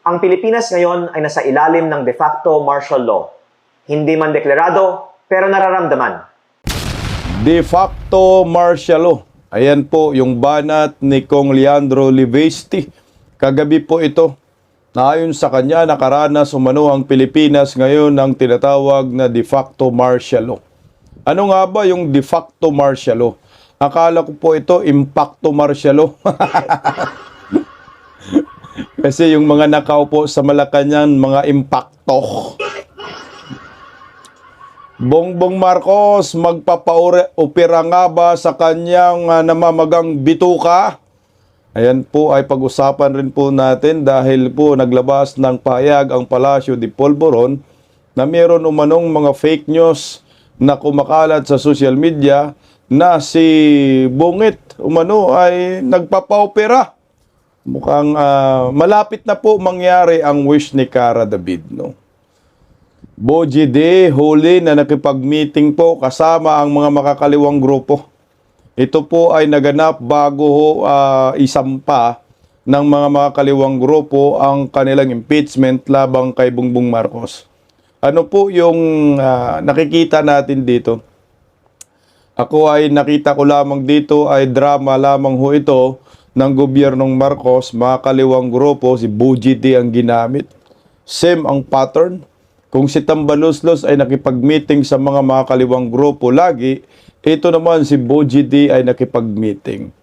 Ang Pilipinas ngayon ay nasa ilalim ng de facto martial law. Hindi man deklarado, pero nararamdaman. De facto martial law. Ayan po yung banat ni Kong Leandro Livesti. Kagabi po ito. Na ayon sa kanya, nakaranas umano ang Pilipinas ngayon ng tinatawag na de facto martial law. Ano nga ba yung de facto martial law? Akala ko po ito, impacto martial law. Kasi yung mga nakaupo sa Malacanang, mga impacto. Bongbong Marcos, magpapaopera nga ba sa kanyang namamagang bituka? Ayan po ay pag-usapan rin po natin dahil po naglabas ng pahayag ang Palacio de Polvoron na meron umanong mga fake news na kumakalat sa social media na si Bungit umano ay nagpapaopera. Mukhang malapit na po mangyari ang wish ni Cara David, no? Boji D, huli na nakipag-meeting po kasama ang mga makakaliwang grupo. Ito po ay naganap bago isampa ng mga makakaliwang grupo ang kanilang impeachment labang kay Bongbong Marcos. Ano po yung nakikita natin dito? Ako ay nakita ko lamang dito ay drama lamang ho ito ng gobyernong Marcos, makakaliwang grupo, si Boji D ang ginamit. Same ang pattern. Kung si Tambaloslos ay nakipag-meeting sa mga makakaliwang grupo lagi, ito naman si Boji D ay nakipag-meeting.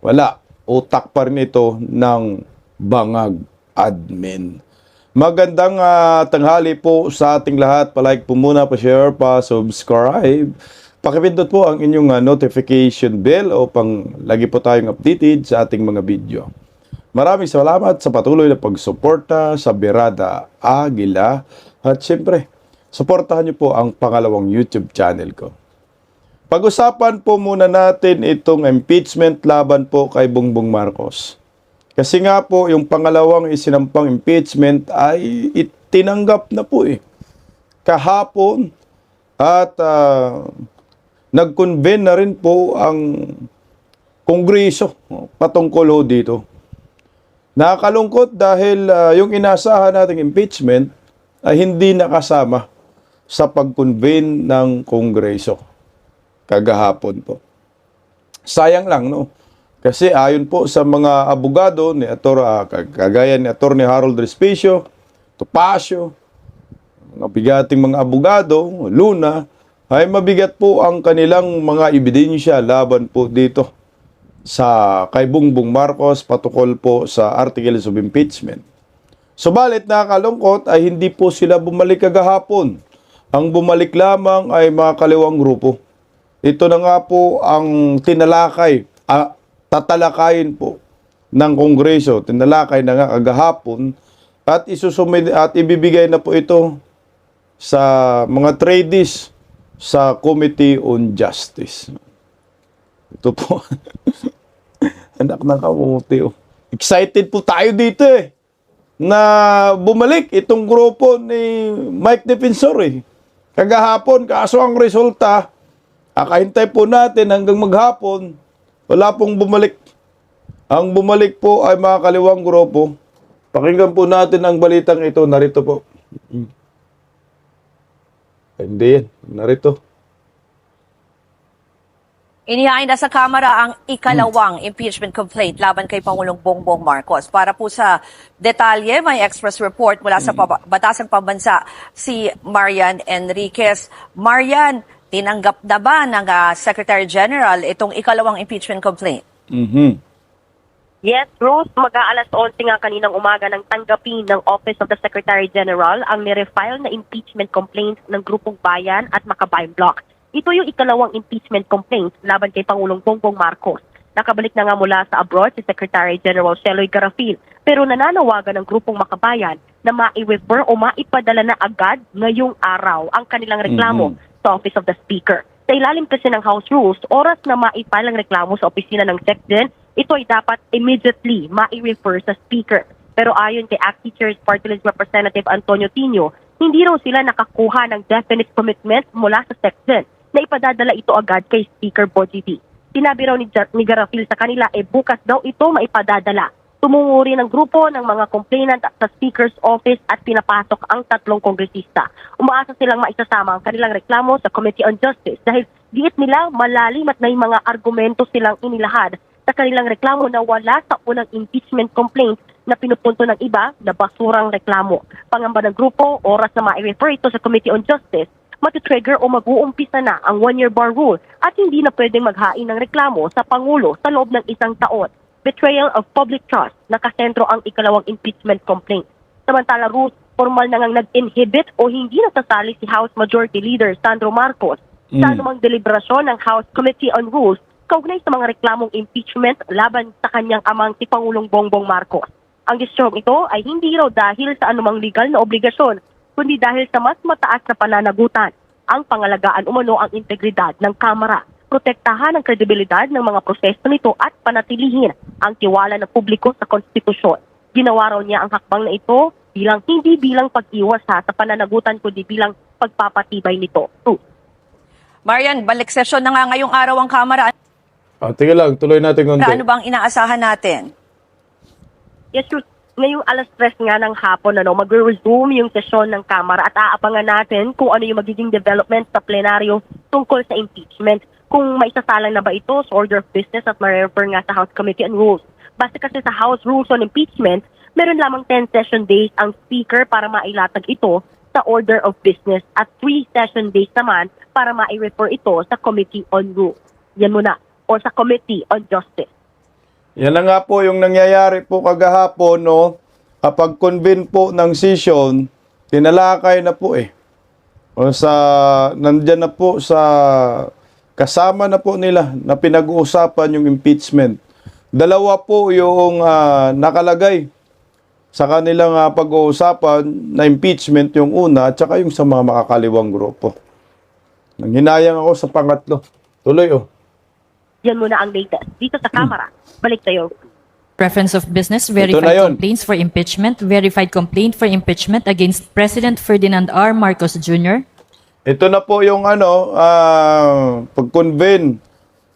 Wala. Utak pa rin ito ng bangag admin. Magandang tanghali po sa ating lahat. Palike po muna, pa-share, pa-subscribe. Pakipindot po ang inyong notification bell upang lagi po tayong updated sa ating mga video. Maraming salamat sa patuloy na pagsuporta sa Berada Aguila. At siyempre, suportahan niyo po ang pangalawang YouTube channel ko. Pag-usapan po muna natin itong impeachment laban po kay Bongbong Marcos. Kasi nga po, yung pangalawang isinampang impeachment ay itinanggap na po kahapon at nag-convene na rin po ang Kongreso patungkol ho dito. Nakakalungkot dahil yung inasahan nating impeachment ay hindi nakasama sa pag-convene ng Kongreso kagahapon po. Sayang lang, no? Kasi ayon po sa mga abogado ni kagaya ni Atty. Harold Respicio, Topacio, mga bigating mga abogado, Luna, ay mabigat po ang kanilang mga ebidensya laban po dito sa kay Bongbong Marcos patungkol po sa Articles of Impeachment. Subalit nakakalungkot ay hindi po sila bumalik kagahapon. Ang bumalik lamang ay mga kaliwang grupo. Ito na nga po ang tatalakayin po ng Kongreso. Tinalakay na nga kagahapon at ibibigay na po ito sa mga tradies sa Committee on Justice. Ito po. Anak ng kamuti. Excited po tayo dito na bumalik itong grupo ni Mike Defensor kagahapon. Kaso ang resulta, akahintay po natin hanggang maghapon, wala pong bumalik. Ang bumalik po ay mga kaliwang grupo. Pakinggan po natin ang balitang ito. Narito po. Hindi yan. Narito. Inihain na sa Kamara ang ikalawang impeachment complaint laban kay Pangulong Bongbong Marcos. Para po sa detalye, may express report mula sa Batasang Pambansa si Marian Enriquez. Marian, tinanggap na ba ng Secretary General itong ikalawang impeachment complaint? Yes, Ruth, mag-aalas 11 nga kaninang umaga nang tanggapin ng Office of the Secretary General ang nirefile na impeachment complaint ng Grupong Bayan at Makabayan Bloc. Ito yung ikalawang impeachment complaint laban kay Pangulong Bongbong Marcos. Nakabalik na nga mula sa abroad si Secretary General Sheloy Garafil, pero nananawagan ng Grupong Makabayan na mai-refer o maipadala na agad ngayong araw ang kanilang reklamo sa Office of the Speaker. Sa ilalim kasi ng House Rules, oras na maipile ang reklamo sa opisina ng SecGen, ito ay dapat immediately mai-refer sa Speaker. Pero ayon kay ACT Teachers Party List Representative Antonio Tino, hindi raw sila nakakuha ng definite commitment mula sa SecGen na ipadadala ito agad kay Speaker Boji D. Sinabi raw ni Garafil sa kanila bukas daw ito maipadadala. Tumungo rin ang grupo ng mga complainant sa Speaker's Office at pinapasok ang 3 kongresista. Umaasa silang maisasama ang kanilang reklamo sa Committee on Justice dahil diit nila malalim at may mga argumento silang inilahad sa kanilang reklamo na wala sa unang impeachment complaint na pinupunto ng iba na basurang reklamo. Pangamba ng grupo, oras na ma-refer ito sa Committee on Justice, matitrigger o mag-uumpisa na ang 1-year bar rule at hindi na pwedeng maghain ng reklamo sa Pangulo sa loob ng 1 taon. Betrayal of public trust, nakasentro ang ikalawang impeachment complaint. Samantala, Ruth, formal na ngang nag-inhibit o hindi nasasali si House Majority Leader Sandro Marcos sa anumang deliberasyon ng House Committee on Rules kaugnay sa mga reklamong impeachment laban sa kanyang amang si Pangulong Bongbong Marcos. Ang desisyong ito ay hindi raw dahil sa anumang legal na obligasyon, kundi dahil sa mas mataas na pananagutan, ang pangalagaan umano ang integridad ng Kamara, protektahan ang kredibilidad ng mga proseso nito at panatilihin ang tiwala ng publiko sa konstitusyon. Ginawa raw niya ang hakbang na ito hindi bilang pag-iwas sa pananagutan kundi bilang pagpapatibay nito. Marian, balik session na nga ngayong araw ang Kamara. Tingnan lang, tuloy natin konti. Ano ba ang inaasahan natin? Yes, Ruth. Ngayong alas 3 nga ng hapon, mag-resume yung sesyon ng Kamara at aabangan natin kung ano yung magiging development sa plenaryo tungkol sa impeachment. Kung maisasalang na ba ito sa order of business at ma-refer nga sa House Committee on Rules. Basta kasi sa House Rules on Impeachment, meron lamang 10 session days ang Speaker para mailatag ito sa order of business at 3 session days naman para ma-refer ito sa Committee on Rules. Yan muna. O sa Committee on Justice. Yan na nga po yung nangyayari po kagahapon, no? Kapag convene po ng session, tinalakay na po eh. O nandyan na po sa kasama na po nila na pinag-uusapan yung impeachment. 2 po yung nakalagay sa kanilang pag-uusapan na impeachment, yung una at saka yung sa mga makakaliwang grupo. Nanghinayang ako sa pangatlo. Tuloy Yan muna ang latest. Dito sa Kamara, balik tayo. Preference of business, Ito na verified yun. complaints for impeachment, verified complaint for impeachment against President Ferdinand R. Marcos Jr., Ito na po yung pag-convene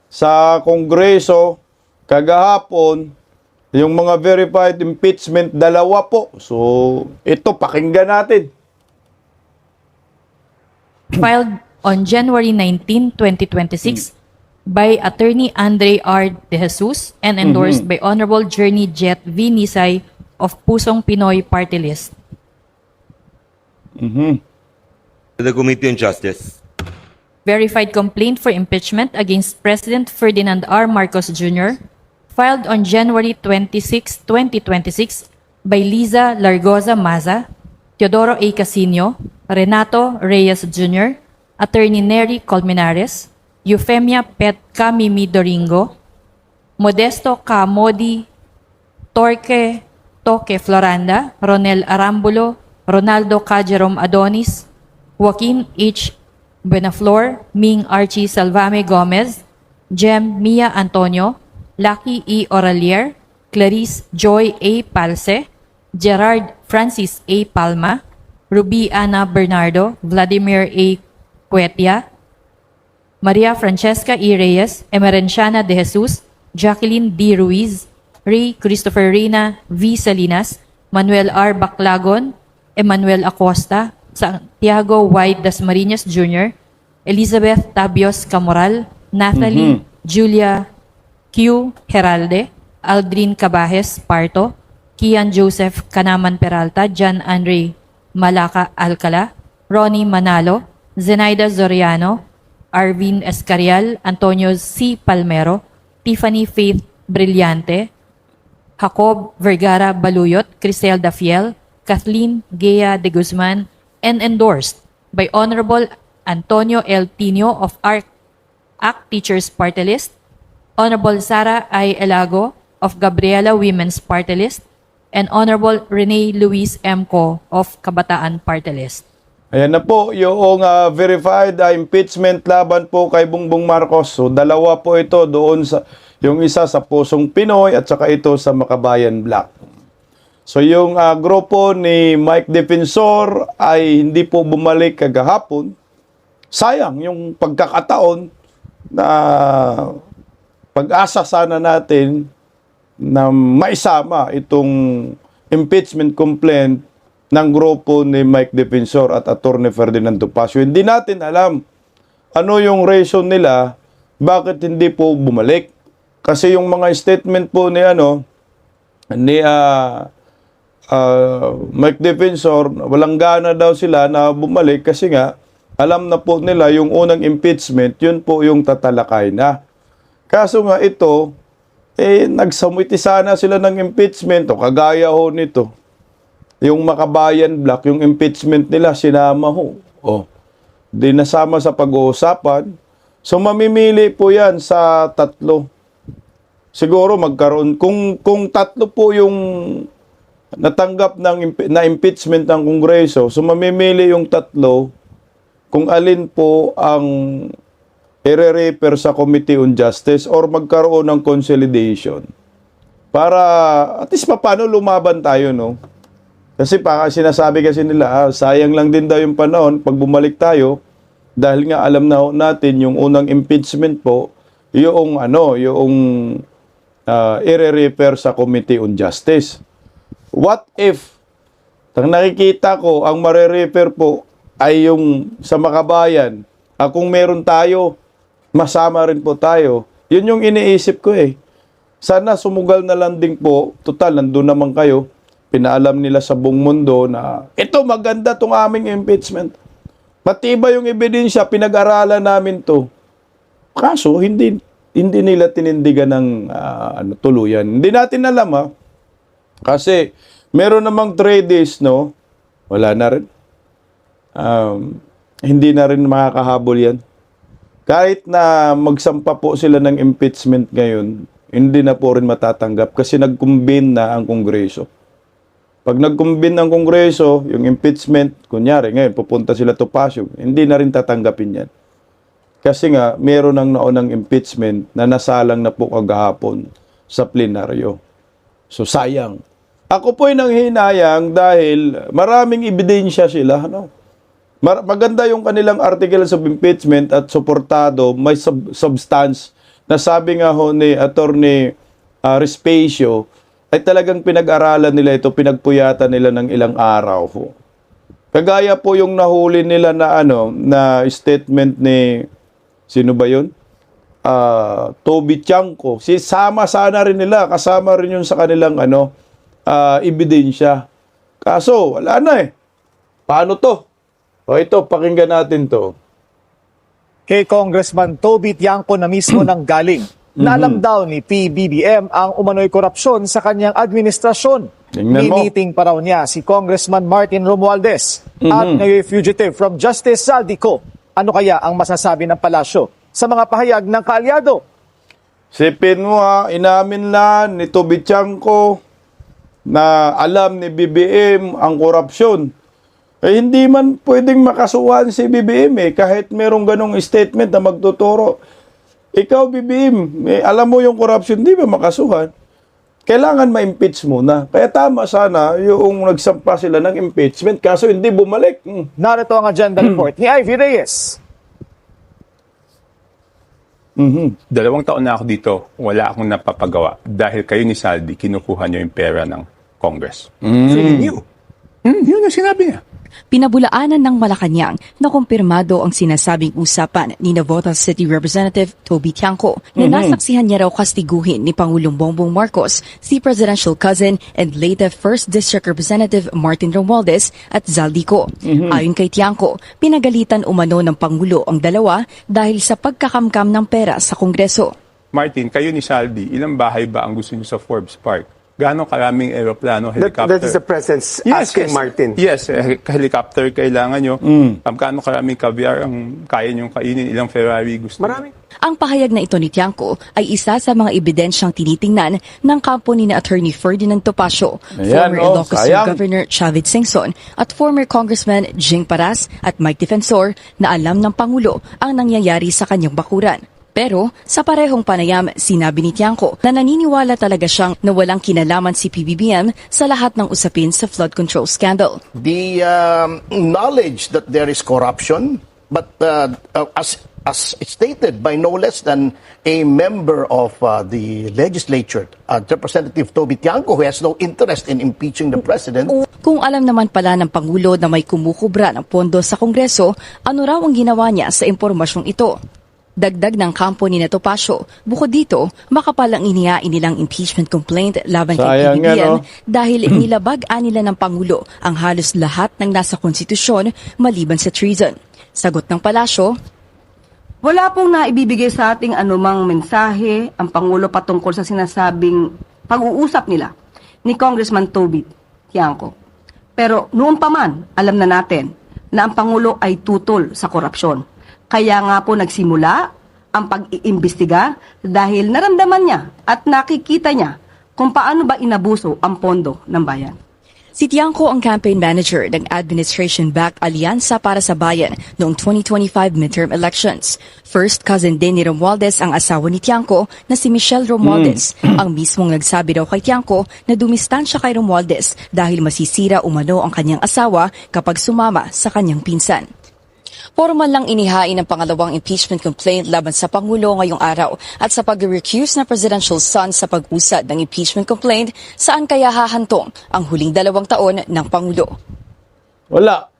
sa Kongreso kagahapon, yung mga verified impeachment, 2 po. So, ito, pakinggan natin. filed on January 19, 2026 by Attorney Andre R. De Jesus and endorsed by Honorable Journey Jet V. Nisay of Pusong Pinoy Party List. To the Committee on Justice. Verified complaint for impeachment against President Ferdinand R. Marcos Jr. filed on January 26, 2026 by Liza Largoza Maza, Teodoro A. Casino, Renato Reyes Jr., Attorney Nery Colmenares, Eufemia Pet Camimi Doringo, Modesto K. Modi, Torque Toque Floranda, Ronel Arambulo, Ronaldo K. Jerome Adonis, Joaquin H. Benaflor, Ming Archie Salvame Gomez, Jem Mia Antonio, Lucky E. Oralier, Clarice Joy A. Palse, Gerard Francis A. Palma, Ruby Ana Bernardo, Vladimir A. Cuetia, Maria Francesca E. Reyes, Emerenciana De Jesus, Jacqueline D. Ruiz, Ray Christopher Reyna V. Salinas, Manuel R. Baclagon, Emmanuel Acosta, Santiago Y. Dasmariñas Jr., Elizabeth Tabios Camoral, Nathalie Julia Q. Heralde, Aldrin Cabajes Parto, Kian Joseph Canaman Peralta, John Andre Malaca Alcala, Ronnie Manalo, Zenaida Zoriano, Arvin Escarial, Antonio C. Palmero, Tiffany Faith Brillante, Jacob Vergara Baluyot, Crisel Dafiel, Kathleen Gea de Guzman, and endorsed by Honorable Antonio L. Tino of ACT Teachers Party List, Honorable Sara I. Elago of Gabriela Women's Party List, and Honorable Rene Luis M. Co. of Kabataan Party List. Ayan na po, yung verified impeachment laban po kay Bongbong Marcos. So, 2 po ito doon sa, yung isa sa Pusong Pinoy at saka ito sa Makabayan Black. So, yung grupo ni Mike Defensor ay hindi po bumalik kagahapon. Sayang yung pagkakataon na pag-asa sana natin na maisama itong impeachment complaint ng grupo ni Mike Defensor at Attorney Ferdinand Topacio. Hindi natin alam ano yung reason nila bakit hindi po bumalik. Kasi yung mga statement po ni Mike Defensor, walang gana daw sila na bumalik kasi nga alam na po nila yung unang impeachment, yun po yung tatalakay na. Kaso nga ito, nagsamiti sana sila ng impeachment, o kagaya ho nito. Yung Makabayan Block, yung impeachment nila, sinama ho. Di nasama sa pag-uusapan. So mamimili po yan sa tatlo. Siguro magkaroon, kung tatlo po yung natanggap na impeachment ng Kongreso, so mamimili yung tatlo kung alin po ang i-refer sa Committee on Justice or magkaroon ng consolidation. Para at least paano lumaban tayo, no? Kasi sinasabi kasi nila, sayang lang din daw yung panahon pag bumalik tayo dahil nga alam na natin yung unang impeachment po, yung i-refer sa Committee on Justice. What if nakikita ko ang mare-refer po ay yung sa Makabayan, kung meron tayo, masama rin po tayo. Yun yung iniisip ko Sana sumugal na lang din po, total, nandun naman kayo, pinaalam nila sa buong mundo na ito maganda tong aming impeachment. Matibay yung ebidensya, pinag-aralan namin to. Kaso, hindi nila tinindigan ng tuluyan. Hindi natin alam Kasi, meron namang 3 days, no? Wala na rin. Hindi na rin makakahabol yan. Kahit na magsampa po sila ng impeachment ngayon, hindi na po rin matatanggap kasi nag-convene na ang Kongreso. Pag nag-convene ng Kongreso, yung impeachment, kunyari ngayon, pupunta sila Topacio, hindi na rin tatanggapin yan. Kasi nga, meron ng naunang impeachment na nasalang na po kagahapon sa plenaryo. So, sayang. Ako po'y nanghinayang dahil maraming ebidensya sila. Maganda yung kanilang articles of impeachment at suportado, may substance na sabi nga ho ni Attorney Respecio, ay talagang pinag-aralan nila ito, pinagpuyatan nila ng ilang araw ho. Kagaya po yung nahuli nila na na statement ni sino ba yun? Toby Chanko. Sama sana rin nila, kasama rin yun sa kanilang ebidensya. Kaso, wala na Paano to? Ito, pakinggan natin to. Kay Congressman Toby Tiangco na mismo nang galing. Nalam daw ni PBBM ang umano'y korupsyon sa kanyang administrasyon. Tingnan mo. Miniting pa raw niya si Congressman Martin Romualdez at ngayon fugitive from Justice Zaldico. Ano kaya ang masasabi ng palasyo sa mga pahayag ng kaalyado? Sipin mo inamin na ni Toby Chanko na alam ni BBM ang korupsyon. Hindi man pwedeng makasuhan si BBM kahit merong ganong statement na magtuturo. Ikaw, BBM, alam mo yung corruption, di ba makasuhan? Kailangan ma-impeach muna. Kaya tama sana yung nagsampa sila ng impeachment, kaso hindi bumalik. Narito ang agenda report ni Ivy Reyes. 2 taon na ako dito, wala akong napapagawa dahil kayo ni Saldi, kinukuha niyo yung pera ng Congress. Feeling you. Yun ang sinabi niya. Pinabulaanan ng Malacanang na kumpirmado ang sinasabing usapan ni Navotas City Representative Toby Tiangco na nasaksihan niya raw kastiguhin ni Pangulong Bongbong Marcos, si presidential cousin and late 1st District Representative Martin Romualdez at Zaldico. Ayon kay Tiangco, pinagalitan umano ng Pangulo ang dalawa dahil sa pagkakamkam ng pera sa Kongreso. Martin, kayo ni Saldi, ilang bahay ba ang gusto niyo sa Forbes Park? Gaano karaming aeroplano, helicopter? That is the President's asking, Martin. Yes, helicopter kailangan nyo. Gaano karaming caviar ang kaya nyong kainin? Ilang Ferrari gusto? Marami. Ang pahayag na ito ni Tiangco ay isa sa mga ebidensyang tinitingnan ng kampo ni Attorney Ferdinand Topacio, former Ilocos Sur Governor Chavit Singson at former Congressman Jing Paras at Mike Defensor na alam ng Pangulo ang nangyayari sa kanyang bakuran. Pero sa parehong panayam, sinabi ni Tiangco na naniniwala talaga siyang na walang kinalaman si PBBM sa lahat ng usapin sa flood control scandal. The knowledge that there is corruption but as stated by no less than a member of the legislature, Representative Toby Tiangco, who has no interest in impeaching the president. Kung alam naman pala ng Pangulo na may kumukubra ng pondo sa Kongreso, ano raw ang ginawa niya sa impormasyong ito? Dagdag ng kampo ni Topacio, bukod dito, makapal ang inihain nilang impeachment complaint laban kay Sayang PBBM yan, oh. dahil nilabag-an nila ng Pangulo ang halos lahat ng nasa konstitusyon maliban sa treason. Sagot ng palasyo, Wala pong naibibigay sa ating anumang mensahe ang Pangulo patungkol sa sinasabing pag-uusap nila ni Congressman Toby Tiangco. Pero noon pa man, alam na natin na ang Pangulo ay tutol sa korupsyon. Kaya nga po nagsimula ang pag-iimbestiga dahil naramdaman niya at nakikita niya kung paano ba inabuso ang pondo ng bayan. si Tiangco ang campaign manager ng administration-backed Alyansa para sa Bayan noong 2025 midterm elections. First cousin din ni Romualdez ang asawa ni Tiangco na si Michelle Romualdez. Ang mismong nagsabi daw kay Tiangco na dumistansya kay Romualdez dahil masisira umano ang kanyang asawa kapag sumama sa kanyang pinsan. Formal lang inihain ang pangalawang impeachment complaint laban sa Pangulo ngayong araw at sa pag-recuse na presidential son sa pag-usad ng impeachment complaint, saan kaya hahantong ang huling 2 taon ng Pangulo? Wala.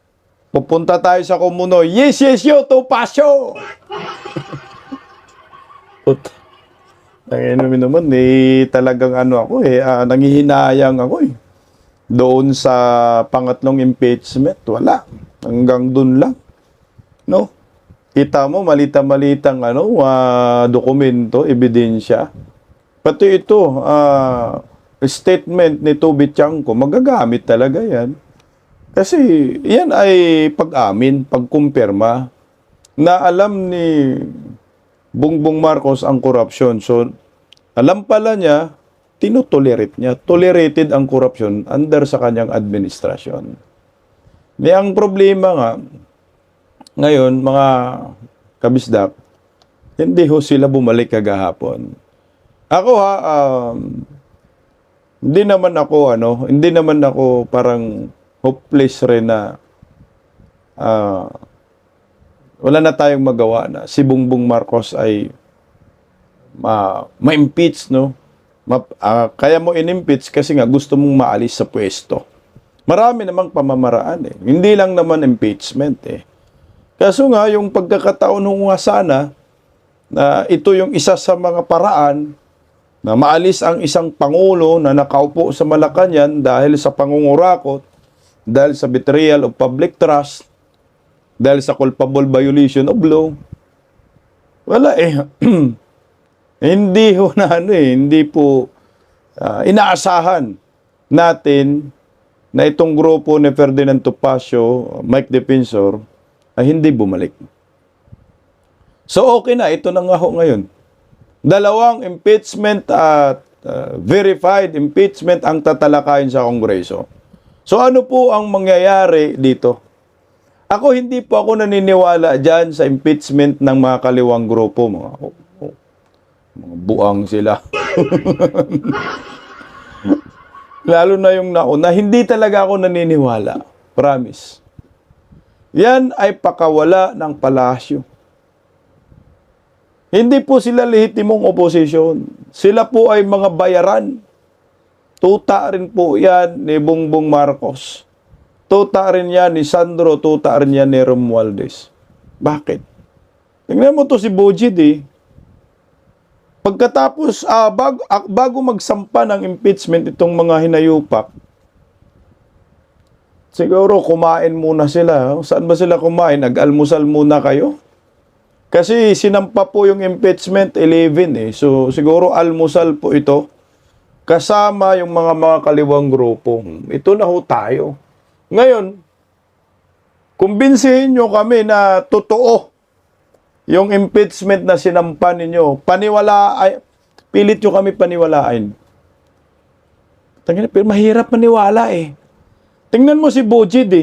Pupunta tayo sa Komuno. Yes, yes, yo, Topacio! Nanginumin naman, talagang ako nangihinayang ako Doon sa pangatlong impeachment, wala. Hanggang dun lang. No? Kita mo, malita-malitang dokumento, ebidensya. Pati ito, statement ni Toby Tiangco, magagamit talaga yan. Kasi yan ay pag-amin, pagkumpirma na alam ni Bongbong Marcos ang korupsyon. So, alam pala niya, tinutolerate niya. Tolerated ang korupsyon under sa kanyang administrasyon. Ang problema nga, ngayon, mga kabisdak, hindi ho sila bumalik kagahapon. Ako hindi naman ako parang hopeless rin na wala na tayong magawa na si Bongbong Marcos ay ma-impeach, no? Kaya mo in-impeach kasi nga gusto mong maalis sa pwesto. Marami namang pamamaraan Hindi lang naman impeachment Kaso nga, yung pagkakataon nga sana na ito yung isa sa mga paraan na maalis ang isang Pangulo na nakaupo sa Malacanang dahil sa pangungurakot, dahil sa betrayal of public trust, dahil sa culpable violation of law. Wala hindi ho hindi po inaasahan natin na itong grupo ni Ferdinand Topacio, Mike Defensor, ay hindi bumalik. So okay na, ito na nga ho ngayon. 2 impeachment at verified impeachment ang tatalakayin sa Kongreso. So ano po ang mangyayari dito? Hindi po ako naniniwala dyan sa impeachment ng mga kaliwang grupo. Mga buang sila. Lalo na yung nauna, hindi talaga ako naniniwala. Promise. Yan ay pakawala ng palasyo. Hindi po sila lehitimong oposisyon. Sila po ay mga bayaran. Tuta rin po yan ni Bongbong Marcos. Tuta rin yan ni Sandro. Tuta rin yan ni Romualdez. Bakit? Tingnan mo to si Bojid Pagkatapos, bago magsampa ng impeachment itong mga hinayupak, siguro kumain muna sila. Saan ba sila kumain? Nag-almusal muna kayo? Kasi sinampa po yung impeachment 11 So siguro almusal po ito. Kasama yung mga kaliwang grupo. Ito na ho tayo. Ngayon, kumbinsihin nyo kami na totoo yung impeachment na sinampa ninyo. Pilit nyo kami paniwalain. Pero mahirap maniwala Tingnan mo si Bojid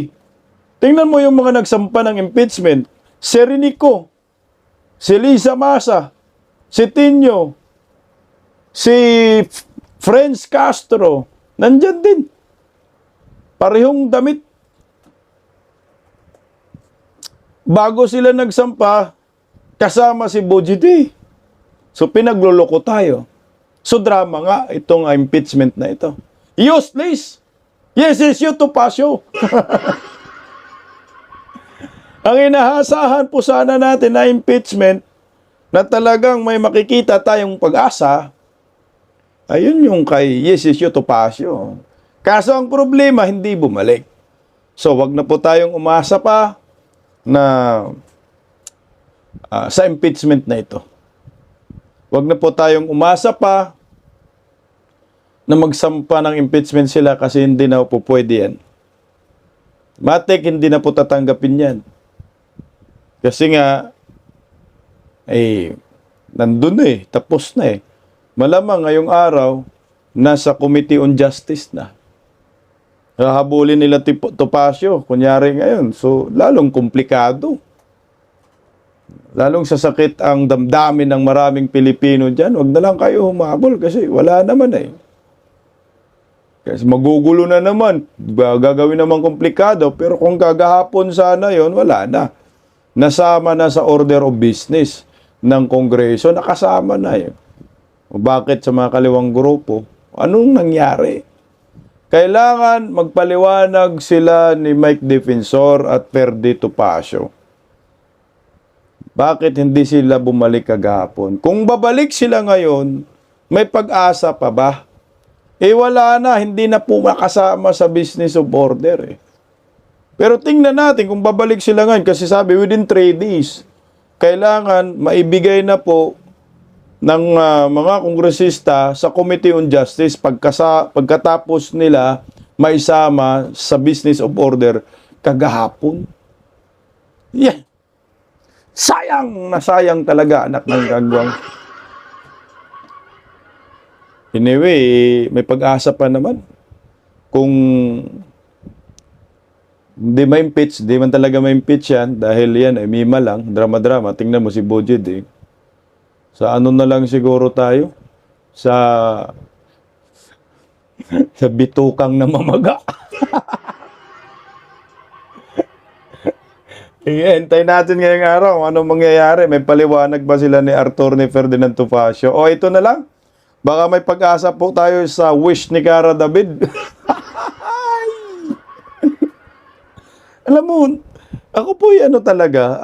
Tingnan mo yung mga nagsampa ng impeachment. Si Rinico, si Liza Masa, si Tinio, si Franz Castro, nandyan din. Parehong damit. bago sila nagsampa, kasama si Bojiti. So, pinagluloko tayo. So, drama nga itong impeachment na ito. Useless! Yes, you Topacio. Ang inahasahan po sana natin na impeachment na talagang may makikita tayong pag-asa, ayun yung kay you Topacio. Kaso ang problema, hindi bumalik. So, wag na po tayong umasa pa na sa impeachment na ito. Wag na po tayong umasa pa na magsampa ng impeachment sila kasi hindi na po pwede yan. Matik, hindi na po tatanggapin yan. Kasi nga, nandun tapos na Malamang ngayong araw, nasa Committee on Justice na. Hahabulin nila Topacio, kunyari ngayon. So, lalong komplikado. Lalong sasakit ang damdamin ng maraming Pilipino dyan. Huwag na lang kayo humabol kasi wala naman Kasi magugulo na naman. Gagawin naman komplikado. Pero kung kagahapon sana yon, wala na. Nasama na sa order of business ng Kongreso. Nakasama na Bakit sa mga kaliwang grupo? Anong nangyari? Kailangan magpaliwanag sila ni Mike Defensor at Ferdy Topacio. Bakit hindi sila bumalik kagahapon? Kung babalik sila ngayon, may pag-asa pa ba? Wala na, hindi na po makasama sa business of order Pero tingnan natin kung babalik sila ngayon kasi sabi within 3 days, kailangan maibigay na po ng mga kongresista sa Committee on Justice pagkatapos nila maisama sa business of order kagahapon. Sayang na sayang talaga anak ng gagawang. Anyway, may pag-asa pa naman. Kung hindi ma-impeach, di man talaga ma-impeach yan dahil yan ay mima lang, drama-drama. Tingnan mo si Bojid Sa ano na lang siguro tayo? Sa bitukang namamaga. Hintay natin ngayong araw. Anong mangyayari? May paliwanag ba sila ni Arthur ni Ferdinand Topacio? O ito na lang. Baka may pag-asa po tayo sa wish ni Cara David. Alam mo, ako po talaga,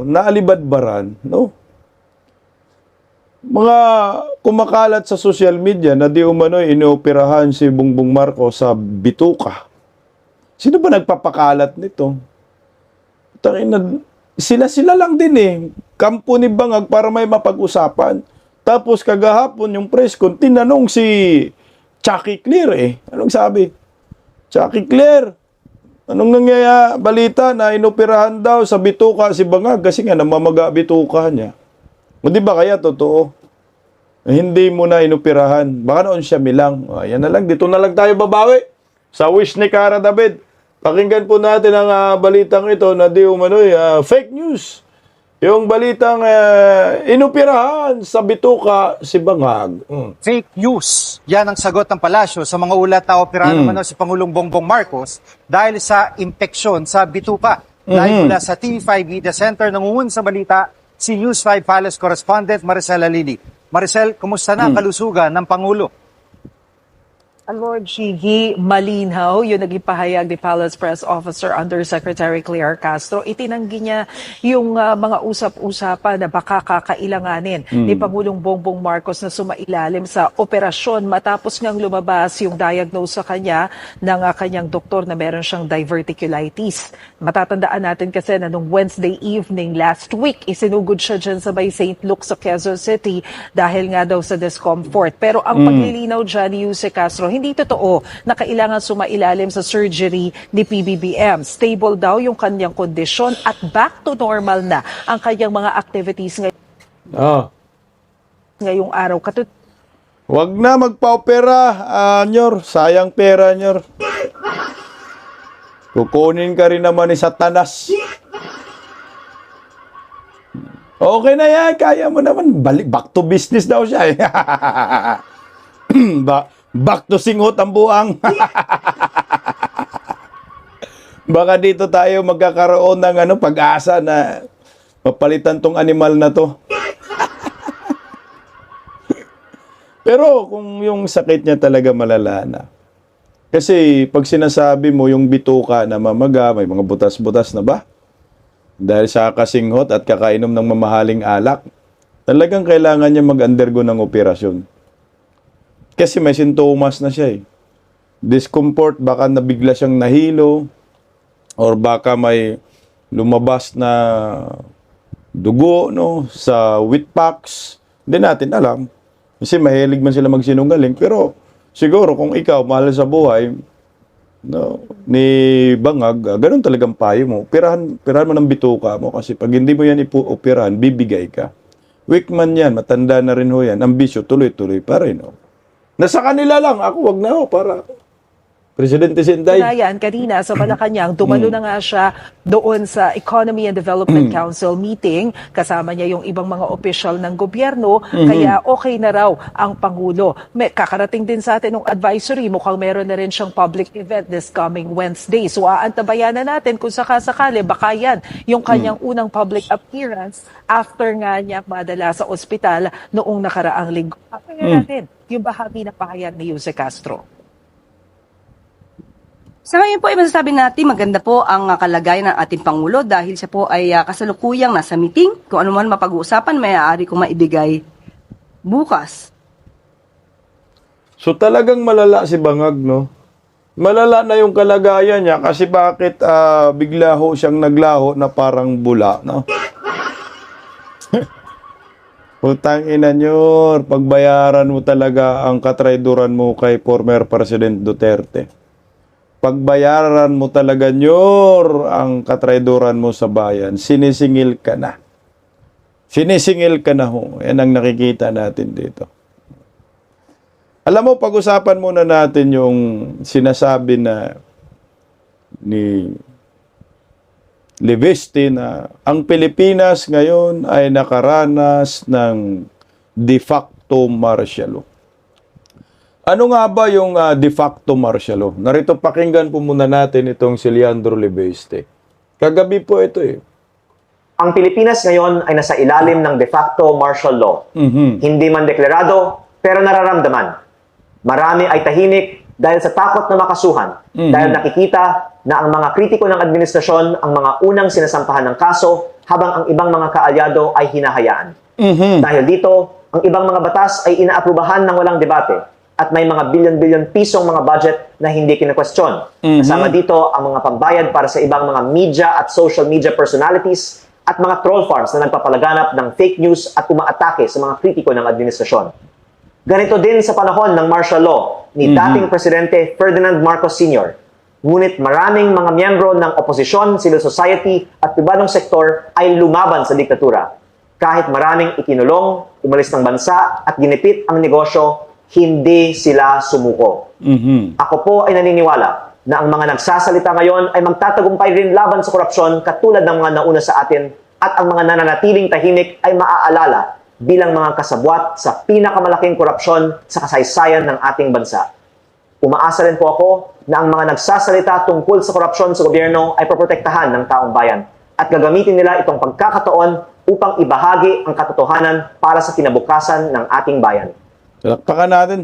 naalibadbaran, no? Mga kumakalat sa social media na di umano'y inooperahan si Bongbong Marcos sa bituka. Sino ba nagpapakalat nito? Sila lang din Kampo ni Bangag para may mapag-usapan. Tapos kagahapon yung press con, tinanong si Chucky Clear Anong sabi? Chucky Clear, anong nangyaya balita na inoperahan daw sa bituka si Bangag kasi nga namamaga bituka niya. O di ba kaya totoo? Hindi mo na inoperahan. Baka noon siya milang. Yan na lang. Dito na lang tayo babawi. Sa wish ni Cara David. Pakinggan po natin ang balitang ito na di umano'y fake news. Yung balitang inoperahan sa bituka si Bangag. Fake news. Yan ang sagot ng palasyo sa mga ulat na operahan naman si Pangulong Bongbong Marcos dahil sa impeksyon sa bituka. Live mula sa TV5 Media Center, nangungun sa balita si News 5 Palace Correspondent Maricel Alili. Maricel, kumusta na ang kalusugan ng Pangulo? Lord Chigi, malinaw yung naging pahayag ni Palace Press Officer Undersecretary Claire Castro. Itinanggi niya yung mga usap-usapan na baka kakailanganin ni Pangulong Bongbong Marcos na sumailalim sa operasyon matapos ngang lumabas yung diagnose sa kanya ng kanyang doktor na meron siyang diverticulitis. Matatandaan natin kasi na nung Wednesday evening last week, isinugod siya dyan sa may St. Luke sa Quezon City dahil nga daw sa discomfort. Pero ang paglilinaw dyan ni Jose Castro, hindi totoo na kailangan sumailalim sa surgery ni PBBM. Stable daw yung kanyang kondisyon at back to normal na ang kanyang mga activities ngayong araw. Wag na magpa-opera, Nyor. Sayang pera, Nyor. Kukunin ka rin naman ni Satanas. Okay na yan, kaya mo naman. Back to business daw siya. Back to singhot ang buang. Baka dito tayo magkakaroon ng pag-asa na mapalitan tong animal na to. Pero kung yung sakit niya talaga malala na. Kasi pag sinasabi mo yung bituka na mamaga, may mga butas-butas na ba? Dahil sa kasinghot at kakainom ng mamahaling alak, talagang kailangan niya mag-undergo ng operasyon. Kasi may sintomas na siya eh. Discomfort, baka nabigla siyang nahilo, or baka may lumabas na dugo sa wheat packs. Hindi natin alam. Kasi mahilig man sila magsinungaling. Pero siguro kung ikaw, mahal sa buhay, ni Bangag, ganun talagang payo mo. Pirahan mo ng bituka mo. Kasi pag hindi mo yan operahan, bibigay ka. Weak man yan, matanda na rin ho yan. Ambisyo, tuloy-tuloy pa rin. Nasa kanila lang. Ako, wag na para Presidente Sinday. Yan, kanina sa Malacanang, dumalo na nga siya doon sa Economy and Development Council meeting. Kasama niya yung ibang mga opisyal ng gobyerno. Kaya okay na raw ang Pangulo. Kakarating din sa atin ng advisory. Mukhang meron na rin siyang public event this coming Wednesday. So aantabayan na natin kung sakasakali, baka yan yung kanyang unang public appearance after nga niya madala sa ospital noong nakaraang linggo. Pakinggan natin yung bahagi na pahayag ni Jose Castro. Sa ngayon po ay masasabi natin maganda po ang kalagayan ng ating Pangulo dahil siya po ay kasalukuyang nasa meeting. Kung ano man mapag-uusapan, maaari kong maibigay bukas. So talagang malala si Bangag, no? Malala na yung kalagayan niya kasi bakit bigla ho siyang naglaho na parang bula, no? Putang ina nyo, pagbayaran mo talaga ang katrayduran mo kay former President Duterte. Pagbayaran mo talaga nyor ang katrayduran mo sa bayan, sinisingil ka na. Sinisingil ka na ho. Yan ang nakikita natin dito. Alam mo, pag-usapan muna natin yung sinasabi na ni Leviste na ang Pilipinas ngayon ay nakaranas ng de facto martial law. Ano nga ba yung de facto martial law? Narito pakinggan po muna natin itong si Leandro Leviste. Kagabi po ito eh. Ang Pilipinas ngayon ay nasa ilalim ng de facto martial law. Hindi man deklarado, pero nararamdaman. Marami ay tahimik dahil sa takot na makasuhan. Dahil nakikita na ang mga kritiko ng administrasyon ang mga unang sinasampahan ng kaso habang ang ibang mga kaalyado ay hinahayaan. Dahil dito, ang ibang mga batas ay inaaprubahan ng walang debate at may mga bilyon-bilyon pisong mga budget na hindi kinakwestiyon. Kasama dito ang mga pambayad para sa ibang mga media at social media personalities at mga troll farms na nagpapalaganap ng fake news at umaatake sa mga kritiko ng administrasyon. Ganito din sa panahon ng martial law ni dating Presidente Ferdinand Marcos Sr. Ngunit maraming mga miyembro ng oposisyon, civil society at pribadong sektor ay lumaban sa diktatura. Kahit maraming ikinulong, umalis ng bansa at ginipit ang negosyo, hindi sila sumuko. Ako po ay naniniwala na ang mga nagsasalita ngayon ay magtatagumpay rin laban sa korupsyon katulad ng mga nauna sa atin at ang mga nananatiling tahimik ay maaalala bilang mga kasabwat sa pinakamalaking korupsyon sa kasaysayan ng ating bansa. Umaasa rin po ako na ang mga nagsasalita tungkol sa korupsyon sa gobyerno ay poprotektahan ng taong bayan at gagamitin nila itong pagkakataon upang ibahagi ang katotohanan para sa kinabukasan ng ating bayan. Palakpakan natin.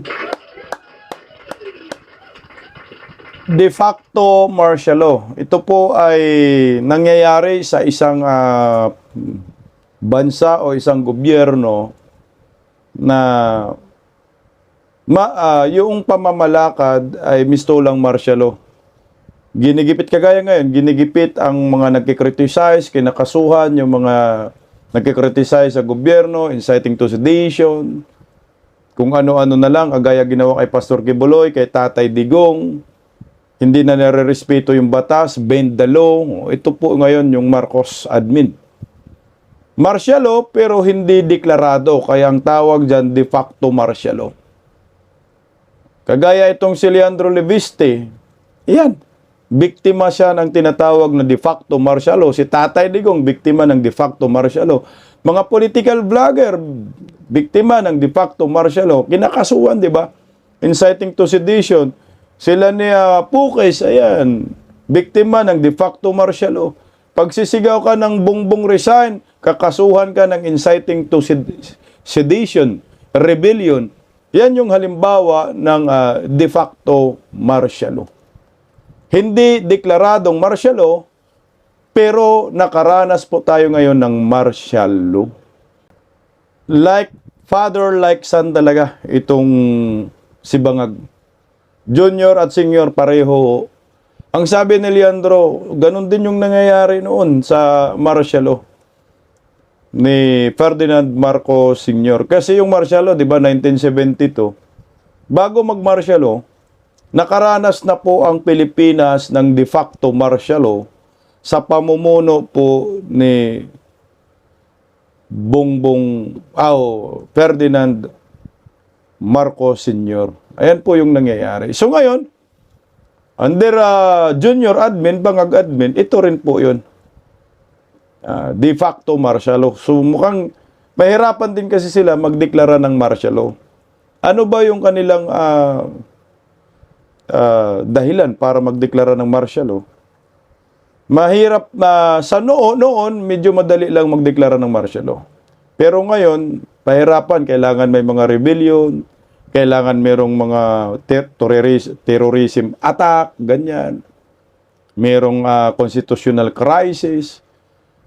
De facto martial law. Ito po ay nangyayari sa isang bansa o isang gobyerno na yung pamamalakad ay mistulang martial law. Ginigipit kagaya ngayon, ginigipit ang mga nagkikriticize, kinakasuhan yung mga nagkikriticize sa gobyerno, inciting to sedition, kung ano-ano na lang, agaya ginawa kay Pastor Kibuloy, kay Tatay Digong, hindi na nare-respeto yung batas, bend the law. Ito po ngayon yung Marcos admin. Martial law pero hindi deklarado, kaya ang tawag dyan de facto martial law. Kagaya itong si Leandro Leviste, yan, biktima siya ng tinatawag na de facto martial law. Si Tatay Digong, biktima ng de facto martial law. Mga political vlogger, biktima ng de facto martial law. Kinakasuhan, di ba? Inciting to sedition. Sila ni Pukes, ayan, biktima ng de facto martial law. Pagsisigaw ka ng Bongbong resign, kakasuhan ka ng inciting to sedition, rebellion. Yan yung halimbawa ng de facto martial law. Hindi deklaradong martial law, pero nakaranas po tayo ngayon ng martial law. Like father, like son talaga itong si Bangag. Junior at senior pareho. Ang sabi ni Leandro, ganun din yung nangyayari noon sa martial law ni Ferdinand Marcos Sr. Kasi yung martial law, di ba, 1972, bago mag-martial law, nakaranas na po ang Pilipinas ng de facto martial law sa pamumuno po ni Ferdinand Marcos Sr. Ayan po yung nangyayari. So ngayon, under junior admin, Bangag admin, ito rin po yun. De facto martial law. So mukhang mahirapan din kasi sila magdeklara ng martial law. Ano ba yung kanilang dahilan para magdeklara ng martial law? Mahirap na sa noon, medyo madali lang magdeklara ng martial law. Pero ngayon, pahirapan, kailangan may mga rebellion, kailangan merong mga terrorism attack, ganyan. Merong constitutional crisis.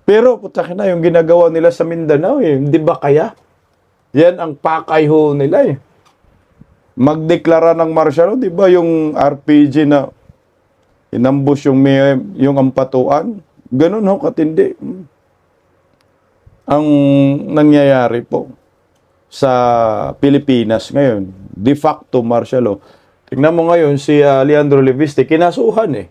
Pero putaki na yung ginagawa nila sa Mindanao hindi ba kaya? Yan ang pakay ho nila Magdeklara ng martial law, di ba yung RPG na inambush yung ampatuan? Ganun ho katindi. Ang nangyayari po sa Pilipinas ngayon, de facto martial law. Tingnan mo ngayon si Leandro Leviste, kinasuhan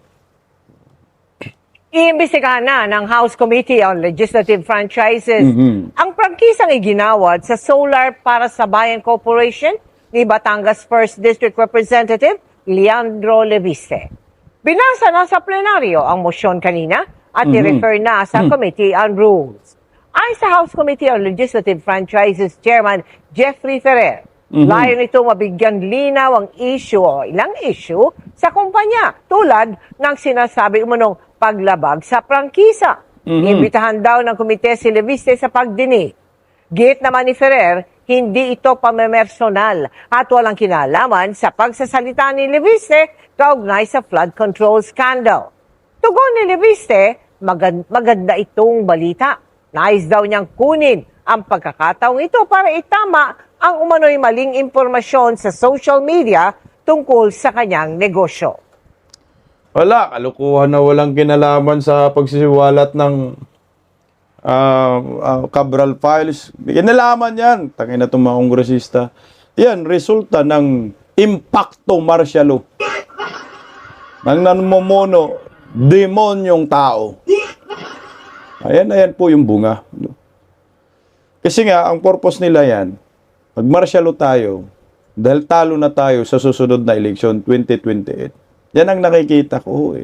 Iimbestigahan na ng House Committee on Legislative Franchises ang prangkisang iginawad sa Solar para sa Bayan Corporation ni Batangas 1st District Representative Leandro Leviste. Binasa na sa plenaryo ang motion kanina at i-refer na sa Committee on Rules. Ayon sa House Committee on Legislative Franchises Chairman Jeffrey Ferrer, layo nito mabigyan linaw ang issue o ilang issue sa kumpanya tulad ng sinasabi umunong paglabag sa prangkisa. Imbitahan daw ng komite si Leviste sa pagdinig. Git naman ni Ferrer, hindi ito pamemersonal at walang kinalaman sa pagsasalita ni Leviste kaugnay sa flood control scandal. Tugon ni Leviste, maganda itong balita. Nais daw niyang kunin ang pagkakataong ito para itama ang umano'y maling impormasyon sa social media tungkol sa kanyang negosyo. Wala, kalukuhan na walang kinalaman sa pagsisiwalat ng Cabral files. Kinalaman yan. Tangin na itong mga kongresista. Yan, resulta ng impacto martial law. Nang nanmomono, demonyong tao. Ayan po yung bunga. Kasi nga, ang purpose nila yan, mag-martial law tayo, dahil talo na tayo sa susunod na eleksyon, 2028. Yan ang nakikita ko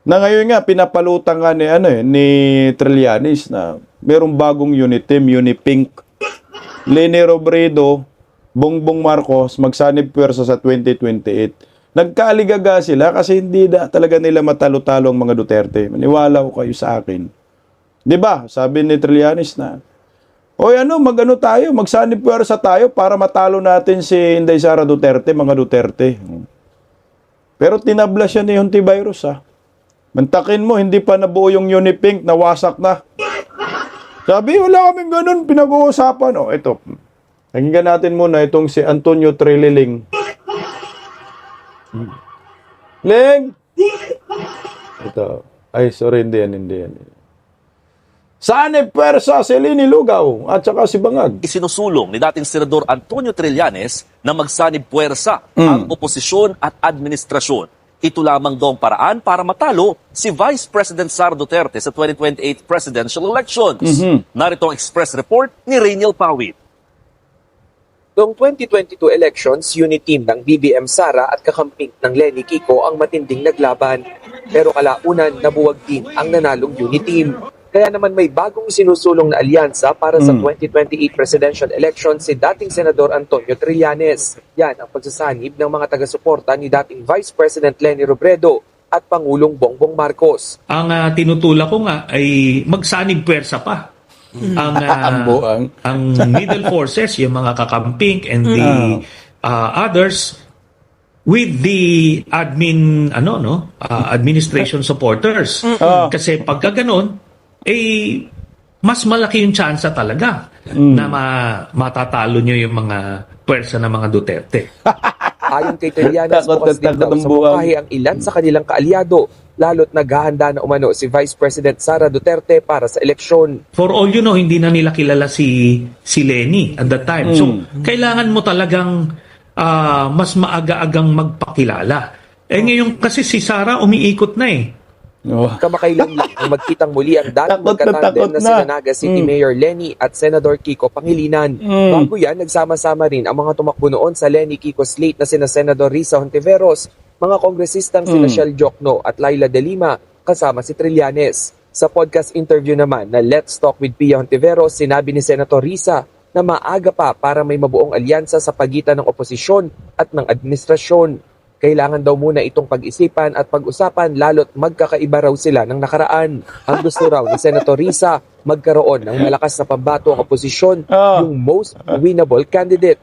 Na ngayon nga, pinapalutang nga ni Trillanes na merong bagong unit team, Unipink. Leni Robredo, Bongbong Marcos, magsanib pwersa sa 2028. Nagkaaligaga sila kasi hindi talaga nila matalo-talo ang mga Duterte. Maniwala ko kayo sa akin. Di ba? Sabi ni Trillanes na, mag-ano tayo, magsanib pwersa tayo para matalo natin si Inday Sara Duterte, mga Duterte. Pero tinabla siya ni Hontivirus Mantakin mo, hindi pa nabuo yung Unipink, nawasak na. Sabi, wala kaming ganun, pinag-uusapan. Ito, pakinggan natin muna itong si Antonio Trililing. Ling! Ito. Ay, sorry, hindi yan. Saan pwersa si Leni Lugaw at saka si Bangag? Isinusulong ni dating Senador Antonio Trillanes na magsanib puwersa ang oposisyon at administrasyon. Ito lamang daw ang paraan para matalo si Vice President Sara Duterte sa 2028 presidential elections. Narito ang express report ni Rainiel Pawit. Noong 2022 elections, unit team ng BBM Sara at kakamping ng Lenny Kiko ang matinding naglaban. Pero kalaunan, nabuwag din ang nanalong unit team. Kaya naman may bagong sinusulong na alyansa para sa 2028 presidential election si dating Senador Antonio Trillanes. Yan ang pagsasanib ng mga taga-suporta ni dating Vice President Leni Robredo. at Pangulong Bongbong Marcos. Ang tinutulak ko nga ay magsanib pwersa pa. Ang middle forces, yung mga kakamping and the others with the administration supporters. Kasi pagka ganun, mas malaki yung tsansa talaga na matatalo nyo yung mga pwersa ng mga Duterte. Ayon kay Trillanes, bukas din daw sa mungkahi ang ilan sa kanilang kaalyado, lalo't naghahanda na umano si Vice President Sara Duterte para sa eleksyon. For all you know, hindi na nila kilala si Leni at that time. So, kailangan mo talagang mas maaga-agang magpakilala. Ngayon kasi si Sara umiikot na eh. Kamakailan lang ang magkitang muli ang dating magkatandem na sina Naga City Mayor Leni at Senador Kiko Pangilinan. Bago yan, nagsama-sama rin ang mga tumakbo noon sa Leni Kiko slate na sina Senador Risa Hontiveros, mga kongresistang sina Shell Jokno at Laila De Lima, kasama si Trillanes. Sa podcast interview naman na Let's Talk with Pia Hontiveros, sinabi ni Senator Risa na maaga pa para may mabuong alyansa sa pagitan ng oposisyon at ng administrasyon. Kailangan daw muna itong pag-isipan at pag-usapan lalo't magkakaiba raw sila ng nakaraan. Ang gusto raw ni Senator Risa, magkaroon ng malakas na pambato ang oposisyon, yung most winnable candidate.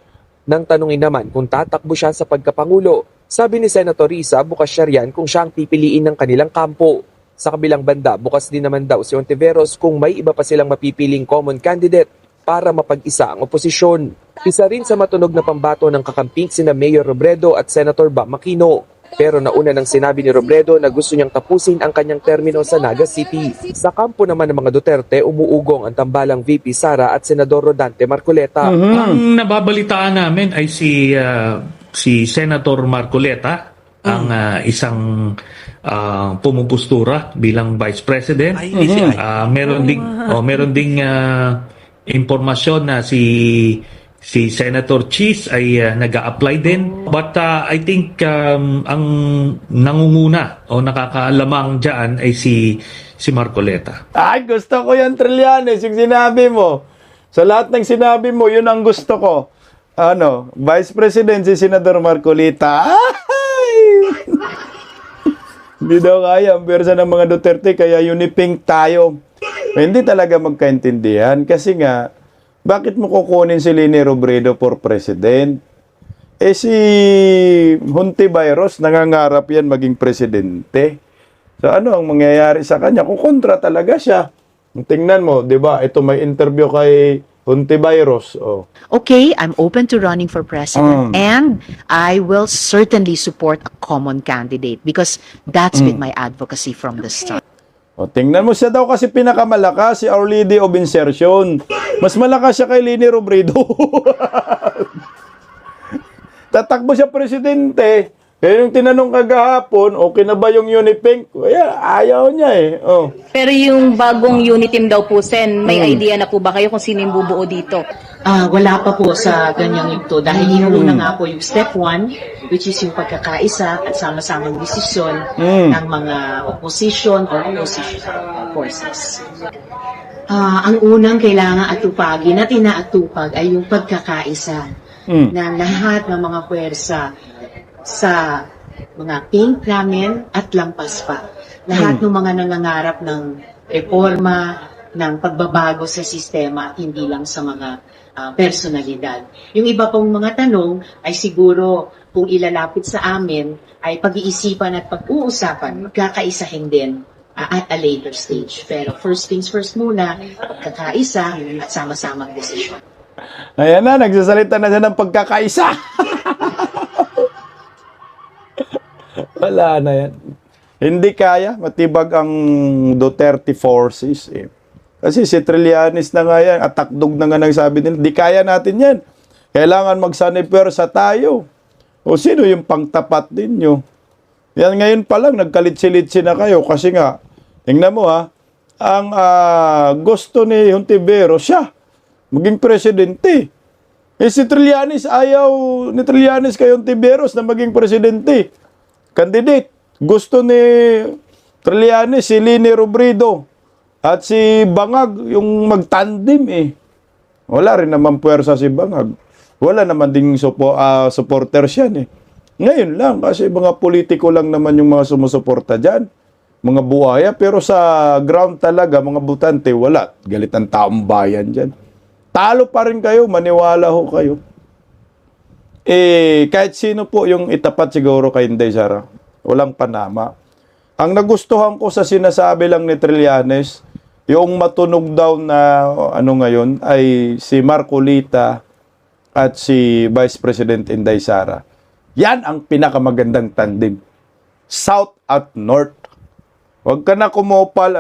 Nang tanungin naman kung tatakbo siya sa pagkapangulo, sabi ni Senator Risa, bukas siya riyan kung siya ang pipiliin ng kanilang kampo. Sa kabilang banda, bukas din naman daw si Hontiveros kung may iba pa silang mapipiling common candidate para mapag-isa ang oposisyon. Isa rin sa matunog na pambato ng kakamping sina Mayor Robredo at Senator Bam Aquino. Pero nauna nang sinabi ni Robredo na gusto niyang tapusin ang kanyang termino sa Naga City. Sa kampo naman ng mga Duterte, umuugong ang tambalang VP Sara at Senador Rodante Marcoleta. Ang nababalitaan namin ay si Senator Marcoleta, ang isang pumupustura bilang Vice President. Meron ding impormasyon na si Senator Cheese ay nag-a-apply din. But I think ang nangunguna o nakakaalamang dyan ay si Marcoleta. Ay, gusto ko yan, Trillanes, yung sinabi mo. Sa lahat ng sinabi mo, yun ang gusto ko. Vice President si Senador Marcoleta. Hindi daw kaya ang pwersa ng mga Duterte, kaya unipink tayo. Hindi talaga magkaintindihan kasi nga, bakit mo kukunin si Leni Robredo for president? Si Hontiveros, nangangarap yan maging presidente. So ano ang mangyayari sa kanya? Kukontra talaga siya. Tingnan mo, di ba? Ito may interview kay Hontiveros. Okay, I'm open to running for president and I will certainly support a common candidate because that's been my advocacy from the start. Tingnan mo, siya daw kasi pinakamalakas, si Our Lady of Insertion. Mas malakas siya kay Leni Robredo. Tatakbo siya presidente. Kaya yung tinanong kagahapon, okay na ba yung Unipink? Ayaw niya eh. Pero yung bagong Uniteam daw po, Sen, may idea na po ba kayo kung sino yung bubuo dito? Wala pa po sa ganyang ito dahil inuuna nga po yung step 1 which is yung pagkakaisa at sama-samang desisyon ng mga opposition or opposition forces. Ang unang kailangan atupagin at inaatupag ay yung pagkakaisa ng lahat ng mga puwersa sa mga pink namin at lampas pa. Lahat ng mga nangangarap ng reforma, ng pagbabago sa sistema at hindi lang sa mga personalidad. Yung iba pong mga tanong ay siguro kung ilalapit sa amin ay pag-iisipan at pag-uusapan, magkakaisahin din at a later stage. Pero first things first muna, pagkakaisa at sama-samang desisyon. Ayan na, nagsasalita na siya ng pagkakaisa. Wala na yan. Hindi kaya, matibag ang Duterte forces eh. Kasi si Trillanes na nga yan, at takdog na nga nagsabi nila, di kaya natin yan. Kailangan magsanipwersa tayo. O sino yung pangtapat ninyo? Yan ngayon pa lang, nagkalitsi-litsi na kayo kasi nga, tingnan mo ang gusto ni Hontiveros siya, maging presidente. Si Trillanes, ayaw ni Trillanes kay Hontiveros na maging presidente. Candidate. Gusto ni Trillanes, si Leni Robredo at si Bangag, yung magtandem eh. Wala rin naman puwersa si Bangag. Wala naman ding supporters yan eh. Ngayon lang, kasi mga politiko lang naman yung mga sumusuporta dyan. Mga buhaya, pero sa ground talaga, mga butante, wala. Galit ang taong bayan dyan. Talo pa rin kayo, maniwala ho kayo. Kahit sino po yung itapat siguro kay Inday Sara, walang panama. Ang nagustuhan ko sa sinasabi lang ni Trillanes, yung matunog daw na ngayon ay si Marcolita at si Vice President Inday Sara. Yan ang pinakamagandang tandem. South at North. Huwag ka na kumopal,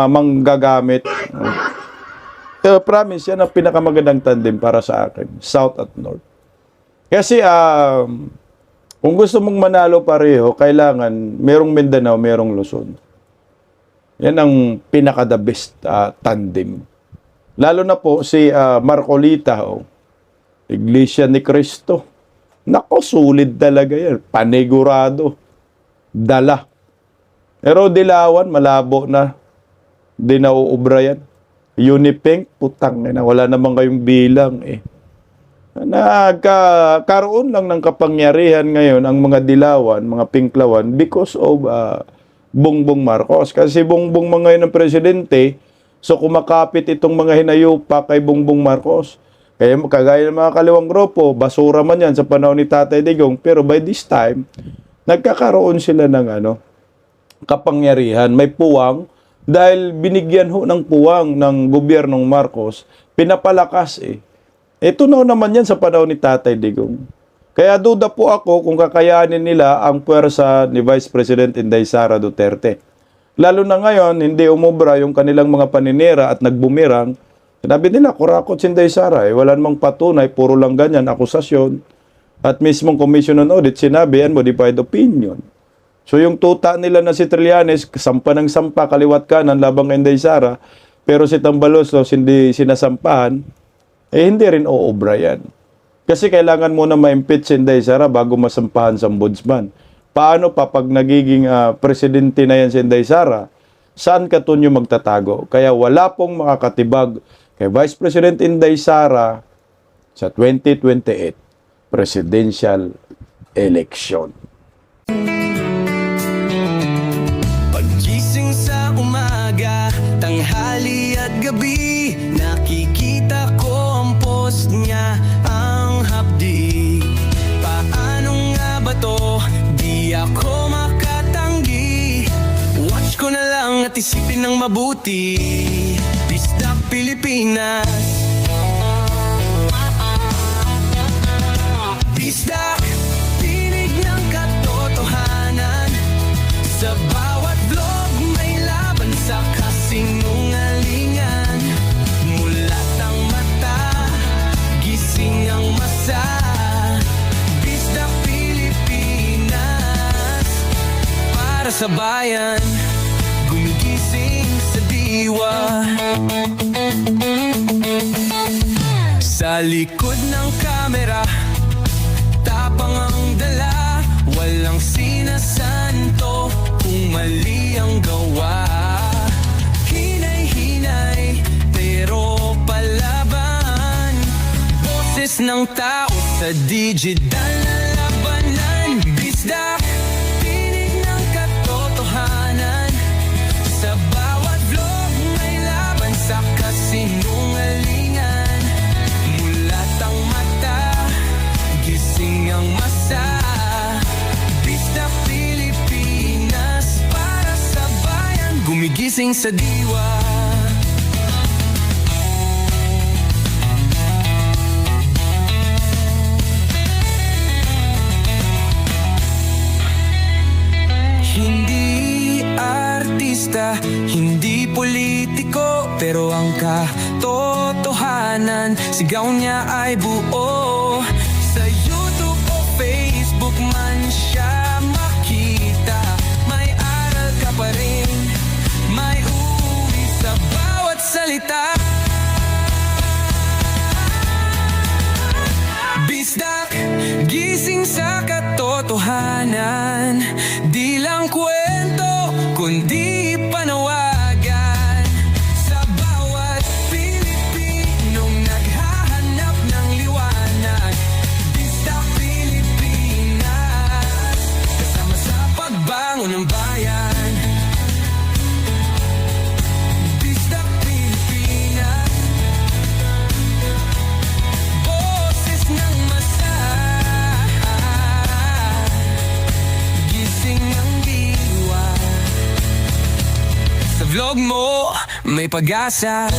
manggagamit. Promise, yan ang pinakamagandang tandem para sa akin. South at North. Kasi, kung gusto mong manalo pareho, kailangan merong Mindanao, merong Luzon. Yan ang pinaka-the best tandem. Lalo na po si Marcolita, Iglesia ni Cristo. Nako, sulit talaga yan. Panigurado. Dala. Pero Dilawan, malabo na. Di nauubra yan. Unipink, putang na. Wala naman kayong bilang Nagkaroon lang ng kapangyarihan ngayon ang mga Dilawan, mga Pinklawan because of Bongbong Marcos. Kasi Bongbong ngayon ang presidente, so kumakapit itong mga hinayupa kay Bongbong Marcos. Kaya kagaya ng mga kaliwang grupo, basura man yan sa panahon ni Tatay Digong, pero by this time, nagkakaroon sila ng kapangyarihan, may puwang, dahil binigyan ho ng puwang ng gobyernong Marcos, pinapalakas Ito naman yan sa panahon ni Tatay Digong. Kaya duda po ako kung kakayanin nila ang puwersa ni Vice President Inday Sara Duterte. Lalo na ngayon, hindi umubra yung kanilang mga paninira at nagbumirang. Sinabi nila, kurakot si Inday Sara. Wala namang patunay, puro lang ganyan, akusasyon. At mismong Commission on Audit, sinabi, modified opinion. So yung tuta nila na si Trillanes, sampa ng sampa, kaliwat kanan, labang kay Inday Sara, pero si Tambaluslos hindi sinasampahan, hindi rin uubra yan. Kasi kailangan muna ma-impeach si Inday Sara bago masampahan sa ombudsman. Paano pa pag nagiging presidente na yan si Inday Sara, saan ka tunyo magtatago? Kaya wala pong makakatibag kay Vice President Inday Sara sa 2028 presidential election. Pagising sa umaga, tanghali at gabi, nakikita ko ang post niya, ang hapdi. Paano nga ba to? Di ako makatanggi. Watch ko na lang at isipin ng mabuti. Bisdak Pilipinas. Bisdak, tinig ng katotohanan. Sa bawat vlog may laban sa kasinungalingan. Mulat ang mata, gising ang masa. Bisdak Pilipinas, para sa bayan, gumigising sa diwa. Sa likod ng kamera, tapang ang dala, walang sinasanto kung mali ang gawa. Hinay-hinay, pero palaban. Boses ng tao sa digital na labanan. Bisdak, tinig ng katotohanan. Sa bawat vlog may laban sa kasinungalingan. Mulat ang mata, gising ang masa. Bisdak Pilipinas, para sa bayan, gumigising sa diwa. Hindi artista, hindi politiko, pero ang katotohanan, sigaw niya ay buo. Sa YouTube o Facebook man siya makita, may aral ka pa rin, may uwi sa bawat salita. Bisdak, gising sa katotohanan, di lang kwento, kundi panawagan. Sa bawat Pilipinong naghahanap ng liwanag, vlog mo, may pag-asa.